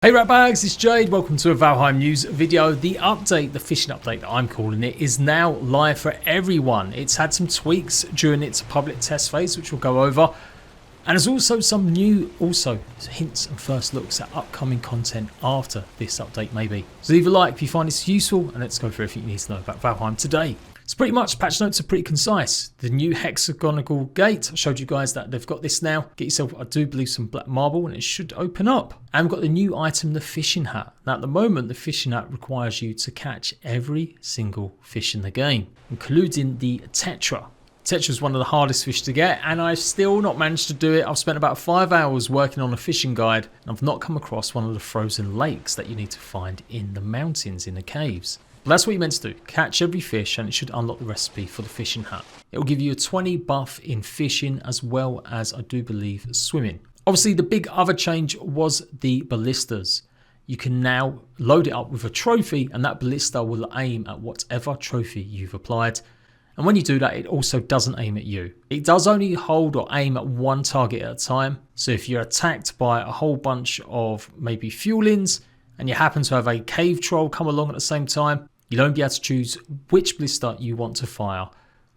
Hey ratbags, it's Jade. Welcome to a Valheim news video. The update, the fishing update that I'm calling it, is now live for everyone. It's had some tweaks during its public test phase, which we'll go over. And there's also some new, hints and first looks at upcoming content after this update maybe. So leave a like if you find this useful, and let's go through everything you need to know about Valheim today. It's pretty much, patch notes are pretty concise. The new hexagonal gate, I showed you guys that they've got this now. Get yourself, I do believe, some black marble and it should open up. And we've got the new item, the fishing hat. Now at the moment, the fishing hat requires you to catch every single fish in the game, including the tetra. Tetra is one of the hardest fish to get, and I've still not managed to do it. I've spent about 5 hours working on a fishing guide, and I've not come across one of the frozen lakes that you need to find in the mountains, in the caves. But that's what you're meant to do. Catch every fish and it should unlock the recipe for the fishing hat. It will give you a 20 buff in fishing as well as, I do believe, swimming. Obviously the big other change was the ballistas. You can now load it up with a trophy and that ballista will aim at whatever trophy you've applied. And when you do that, it also doesn't aim at you. It does only hold or aim at one target at a time. So if you're attacked by a whole bunch of maybe fuelings and you happen to have a cave troll come along at the same time, you'll only be able to choose which ballista you want to fire.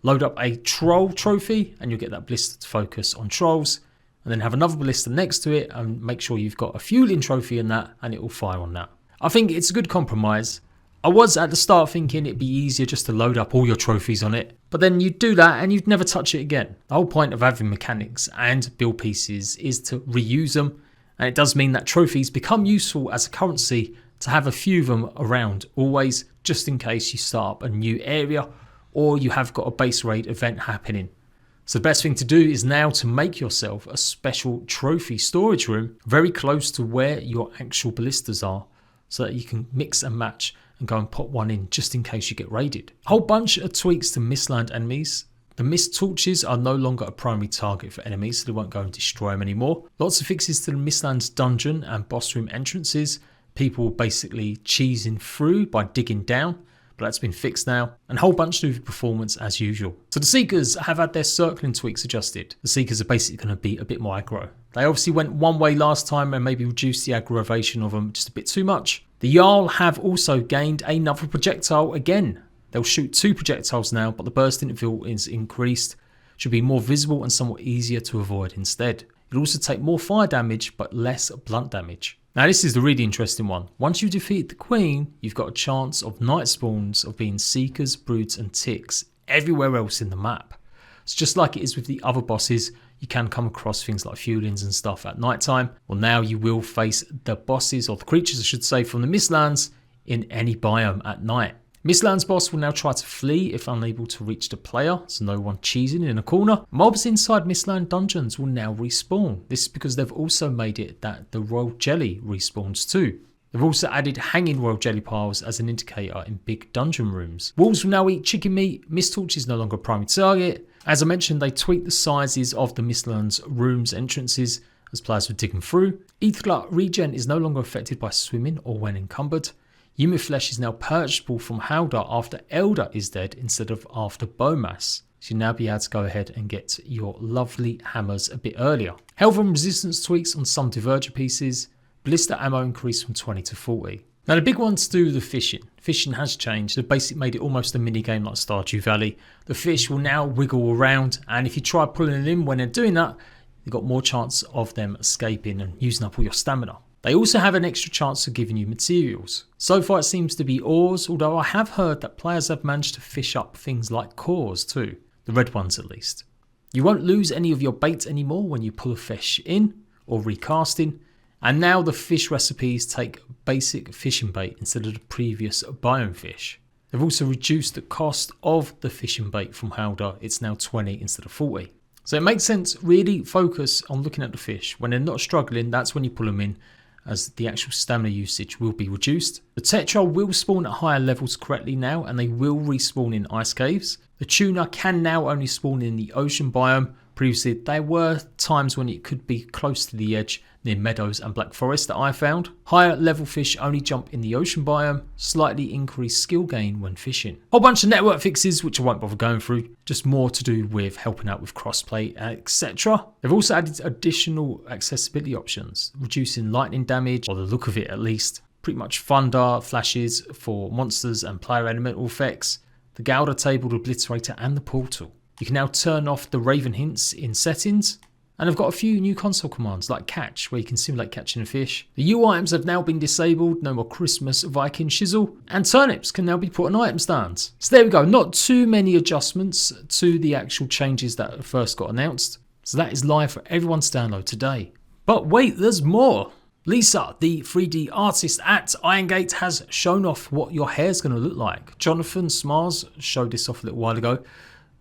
Load up a troll trophy and you'll get that ballista to focus on trolls, and then have another ballista next to it and make sure you've got a fueling trophy in that and it will fire on that. I think it's a good compromise. I was at the start thinking it'd be easier just to load up all your trophies on it, but then you'd do that and you'd never touch it again. The whole point of having mechanics and build pieces is to reuse them, and it does mean that trophies become useful as a currency to have a few of them around always, just in case you start up a new area or you have got a base raid event happening. So the best thing to do is now to make yourself a special trophy storage room very close to where your actual ballistas are, so that you can mix and match and go and put one in just in case you get raided. A whole bunch of tweaks to Mistland enemies. The mist torches are no longer a primary target for enemies, so they won't go and destroy them anymore. Lots of fixes to the Mistland's dungeon and boss room entrances. People basically cheesing through by digging down, but that's been fixed now. And a whole bunch to do with performance as usual. So the Seekers have had their circling tweaks adjusted. The Seekers are basically going to be a bit more aggro. They obviously went one way last time and maybe reduced the aggravation of them just a bit too much. The Jarl have also gained another projectile again. They'll shoot 2 projectiles now, but the burst interval is increased. Should be more visible and somewhat easier to avoid instead. It'll also take more fire damage, but less blunt damage. Now this is the really interesting one. Once you defeat the Queen, you've got a chance of night spawns of being Seekers, Broods and Ticks everywhere else in the map. It's just like it is with the other bosses. You can come across things like fuelings and stuff at night time. Well, now you will face the bosses, or the creatures I should say, from the Mistlands in any biome at night. Mistland's boss will now try to flee if unable to reach the player, so no one cheesing in a corner. Mobs inside Mistland dungeons will now respawn. This is because they've also made it that the royal jelly respawns too. They've also added hanging royal jelly piles as an indicator in big dungeon rooms. Wolves will now eat chicken meat. Mist torch is no longer a primary target. As I mentioned, they tweaked the sizes of the Mistland's rooms entrances as players were digging through. Aetherglut regen is no longer affected by swimming or when encumbered. Human flesh is now purchasable from Hildrs after Elder is dead instead of after Bowmass. So you'll now be able to go ahead and get your lovely hammers a bit earlier. Health and resistance tweaks on some diverger pieces. Ballista ammo increased from 20 to 40. Now the big one to do with the fishing. Fishing has changed. They've basically made it almost a mini game like Stardew Valley. The fish will now wiggle around, and if you try pulling them in when they're doing that, you've got more chance of them escaping and using up all your stamina. They also have an extra chance of giving you materials. So far it seems to be ores, although I have heard that players have managed to fish up things like cores too. The red ones at least. You won't lose any of your bait anymore when you pull a fish in or recasting. And now the fish recipes take basic fishing bait instead of the previous biome fish. They've also reduced the cost of the fishing bait from Hildrs. It's now 20 instead of 40. So it makes sense, really focus on looking at the fish. When they're not struggling, that's when you pull them in, as the actual stamina usage will be reduced. The Tetra will spawn at higher levels correctly now, and they will respawn in ice caves. The Tuna can now only spawn in the ocean biome, Previously, there were times when it could be close to the edge near meadows and black forest that I found. Higher level fish only jump in the ocean biome, slightly increased skill gain when fishing. Whole bunch of network fixes which I won't bother going through, just more to do with helping out with crossplay, etc. They've also added additional accessibility options, reducing lightning damage, or the look of it at least. Pretty much thunder flashes for monsters and player elemental effects, the Gouda table, the obliterator and the portal. You can now turn off the Raven hints in settings. And I've got a few new console commands like catch, where you can simulate catching a fish. The U items have now been disabled, no more Christmas Viking shizzle. And turnips can now be put on item stands. So there we go, not too many adjustments to the actual changes that first got announced. So that is live for everyone to download today. But wait, there's more. Lisa, the 3D artist at Irongate, has shown off what your hair's going to look like. Jonathan Smars showed this off a little while ago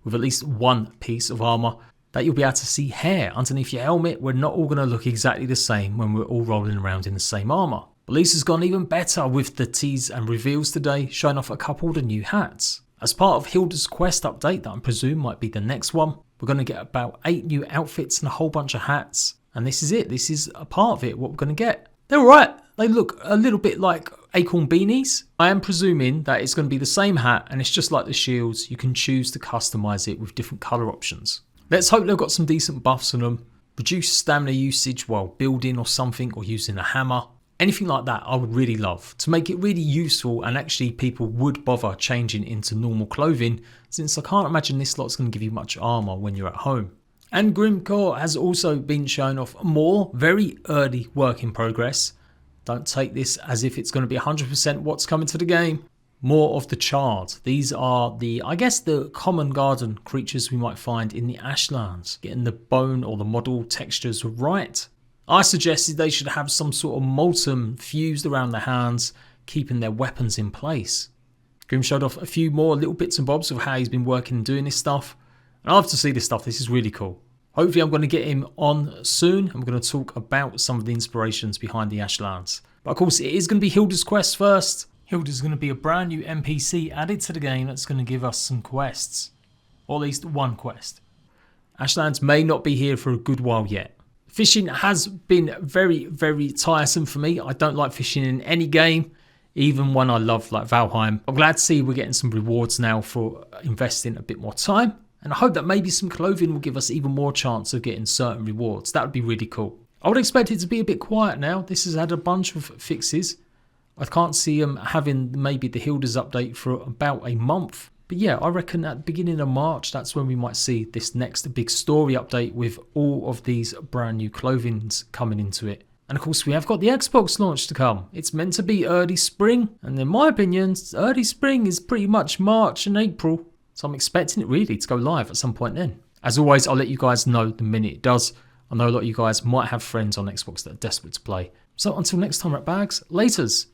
with at least one piece of armour that you'll be able to see hair underneath your helmet. We're not all going to look exactly the same when we're all rolling around in the same armour. But Lisa's gone even better with the tease and reveals today, showing off a couple of the new hats. As part of Hildrs' quest update that I presume might be the next one, we're going to get about 8 new outfits and a whole bunch of hats. And this is it. This is a part of it, what we're going to get. They're alright. They look a little bit like acorn beanies. I am presuming that it's going to be the same hat, and it's just like the shields. You can choose to customise it with different colour options. Let's hope they've got some decent buffs on them. Reduce stamina usage while building or something, or using a hammer. Anything like that I would really love, to make it really useful and actually people would bother changing into normal clothing, since I can't imagine this lot's going to give you much armour when you're at home. And Grimcore has also been shown off more, very early work in progress. Don't take this as if it's going to be 100% what's coming to the game. More of the Chard. These are I guess the common garden creatures we might find in the Ashlands. Getting the bone or the model textures right. I suggested they should have some sort of molten fused around their hands, keeping their weapons in place. Grim showed off a few more little bits and bobs of how he's been working and doing this stuff. And I love to see this stuff. This is really cool. Hopefully I'm going to get him on soon, and we're going to talk about some of the inspirations behind the Ashlands. But of course it is going to be Hildrs' quest first. Hildrs is going to be a brand new NPC added to the game that's going to give us some quests. Or at least one quest. Ashlands may not be here for a good while yet. Fishing has been very, very tiresome for me. I don't like fishing in any game, even one I love like Valheim. I'm glad to see we're getting some rewards now for investing a bit more time. And I hope that maybe some clothing will give us even more chance of getting certain rewards. That would be really cool. I would expect it to be a bit quiet now. This has had a bunch of fixes. I can't see them having maybe the Hildrs update for about a month. But yeah, I reckon at the beginning of March, that's when we might see this next big story update with all of these brand new clothings coming into it. And of course, we have got the Xbox launch to come. It's meant to be early spring. And in my opinion, early spring is pretty much March and April. So I'm expecting it really to go live at some point then. As always, I'll let you guys know the minute it does. I know a lot of you guys might have friends on Xbox that are desperate to play. So until next time, Rat Bags, laters.